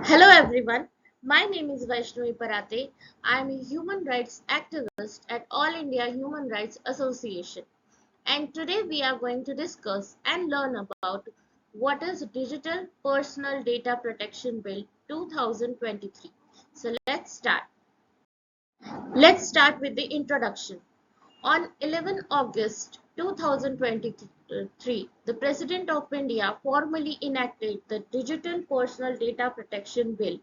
Hello everyone, my name is Vaishnavi Parate. I am a human rights activist at All India Human Rights Association, and today we are going to discuss and learn about what is Digital Personal Data Protection Bill 2023. So let's start. Let's start with the introduction. On 11 August 2023, the President of India formally enacted the Digital Personal Data Protection Bill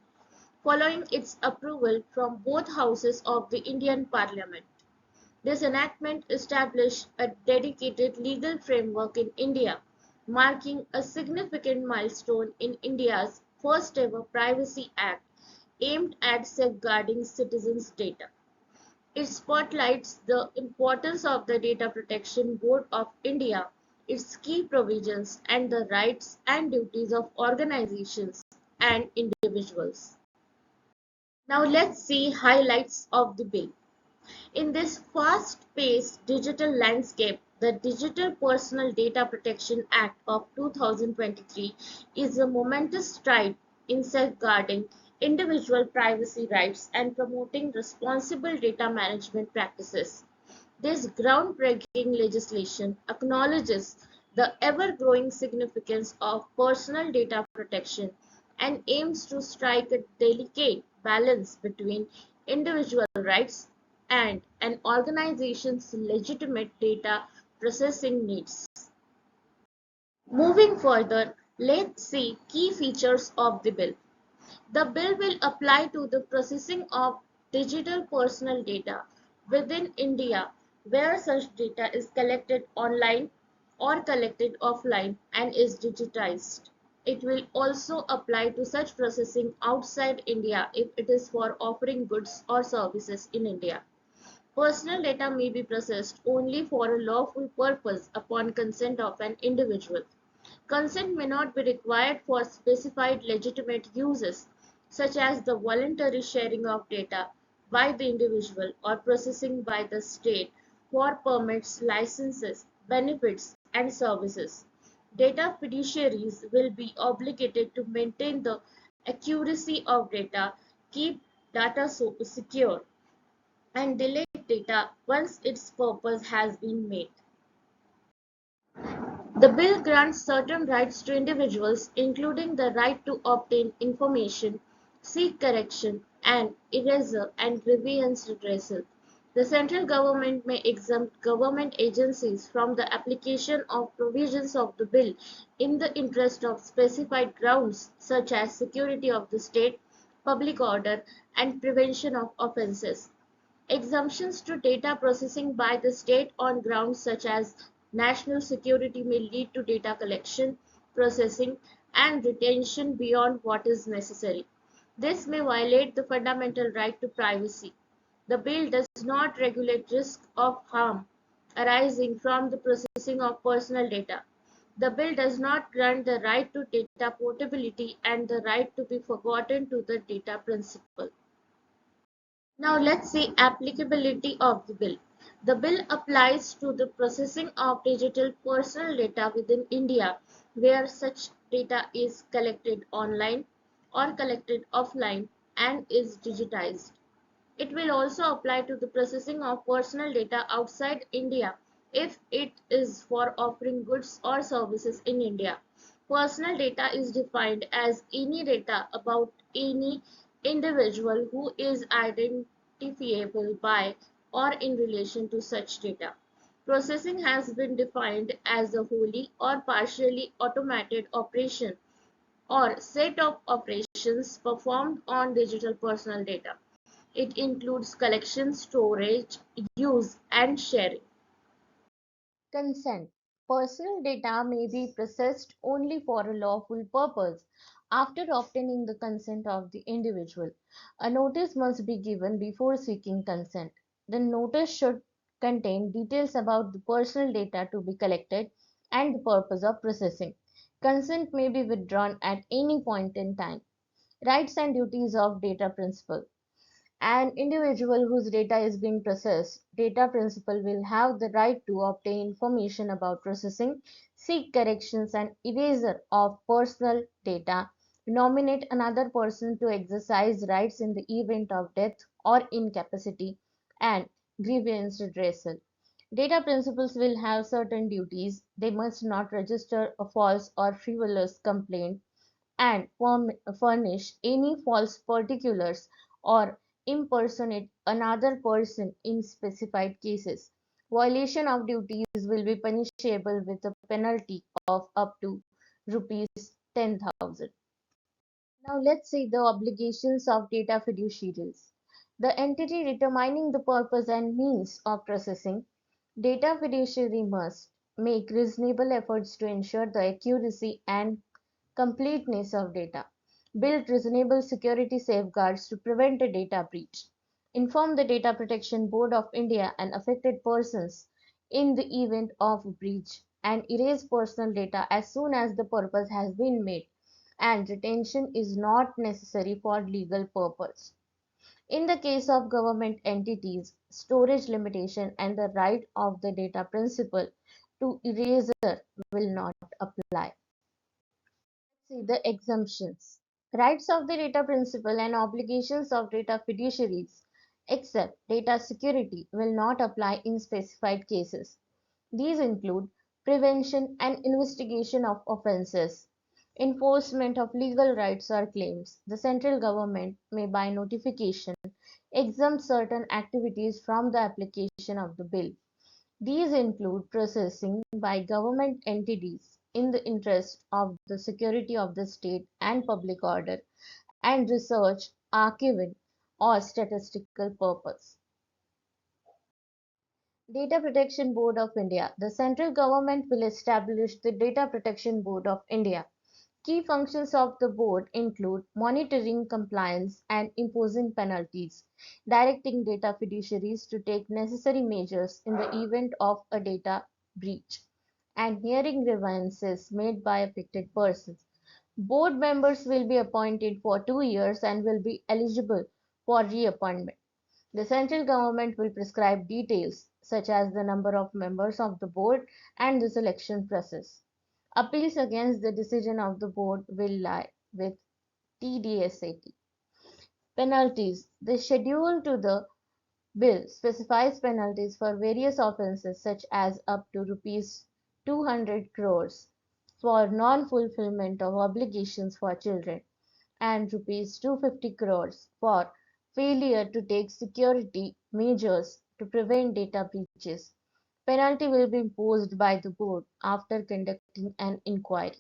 following its approval from both houses of the Indian Parliament. This enactment established a dedicated legal framework in India, marking a significant milestone in India's first ever Privacy Act aimed at safeguarding citizens' data. It spotlights the importance of the Data Protection Board of India, its key provisions, and the rights and duties of organizations and individuals. Now let's see highlights of the bill. In this fast-paced digital landscape, the Digital Personal Data Protection Act of 2023 is a momentous stride in safeguarding individual privacy rights and promoting responsible data management practices. This groundbreaking legislation acknowledges the ever-growing significance of personal data protection and aims to strike a delicate balance between individual rights and an organization's legitimate data processing needs. Moving further, let's see key features of the bill. The bill will apply to the processing of digital personal data within India where such data is collected online or collected offline and is digitized. It will also apply to such processing outside India if it is for offering goods or services in India. Personal data may be processed only for a lawful purpose upon consent of an individual. Consent may not be required for specified legitimate uses, such as the voluntary sharing of data by the individual or processing by the state for permits, licenses, benefits, and services. Data fiduciaries will be obligated to maintain the accuracy of data, keep data secure, and delete data once its purpose has been met. The bill grants certain rights to individuals, including the right to obtain information, seek correction, and erasure and grievance redressal. The central government may exempt government agencies from the application of provisions of the bill in the interest of specified grounds such as security of the state, public order, and prevention of offences. Exemptions to data processing by the state on grounds such as national security may lead to data collection, processing, and retention beyond what is necessary. This may violate the fundamental right to privacy. The bill does not regulate risk of harm arising from the processing of personal data. The bill does not grant the right to data portability and the right to be forgotten to the data principle. Now let's see applicability of the bill. The bill applies to the processing of digital personal data within India where such data is collected online or collected offline and is digitized. It will also apply to the processing of personal data outside India if it is for offering goods or services in India. Personal data is defined as any data about any individual who is identifiable by or in relation to such data. Processing has been defined as a wholly or partially automated operation or set of operations performed on digital personal data. It includes collection, storage, use, and sharing. Consent. Personal data may be processed only for a lawful purpose after obtaining the consent of the individual. A notice must be given before seeking consent. The notice should contain details about the personal data to be collected and the purpose of processing. Consent may be withdrawn at any point in time. Rights and duties of data principal. An individual whose data is being processed, data principal will have the right to obtain information about processing, seek corrections and erasure of personal data, nominate another person to exercise rights in the event of death or incapacity, and grievance redressal. Data principals will have certain duties. They must not register a false or frivolous complaint and furnish any false particulars or impersonate another person in specified cases. Violation of duties will be punishable with a penalty of up to rupees 10,000. Now let's see the obligations of data fiduciaries. The entity determining the purpose and means of processing data fiduciary must make reasonable efforts to ensure the accuracy and completeness of data, build reasonable security safeguards to prevent a data breach, inform the Data Protection Board of India and affected persons in the event of breach, and erase personal data as soon as the purpose has been made and retention is not necessary for legal purpose. In the case of government entities, storage limitation and the right of the data principal to erasure will not apply. See the exemptions. Rights of the data principal and obligations of data fiduciaries, except data security, will not apply in specified cases. These include prevention and investigation of offences, enforcement of legal rights or claims. The central government may by notification exempt certain activities from the application of the bill. These include processing by government entities in the interest of the security of the state and public order, and research, archiving, or statistical purpose. Data Protection Board of India. The central government will establish the Data Protection Board of India. Key functions of the board include monitoring compliance and imposing penalties, directing data fiduciaries to take necessary measures in the event of a data breach, and hearing grievances made by affected persons. Board members will be appointed for 2 years and will be eligible for reappointment. The central government will prescribe details such as the number of members of the board and the selection process. Appeals against the decision of the board will lie with TDSAT. Penalties. The schedule to the bill specifies penalties for various offences such as up to rupees 200 crores for non-fulfillment of obligations for children and rupees 250 crores for failure to take security measures to prevent data breaches. Penalty will be imposed by the board after conducting an inquiry.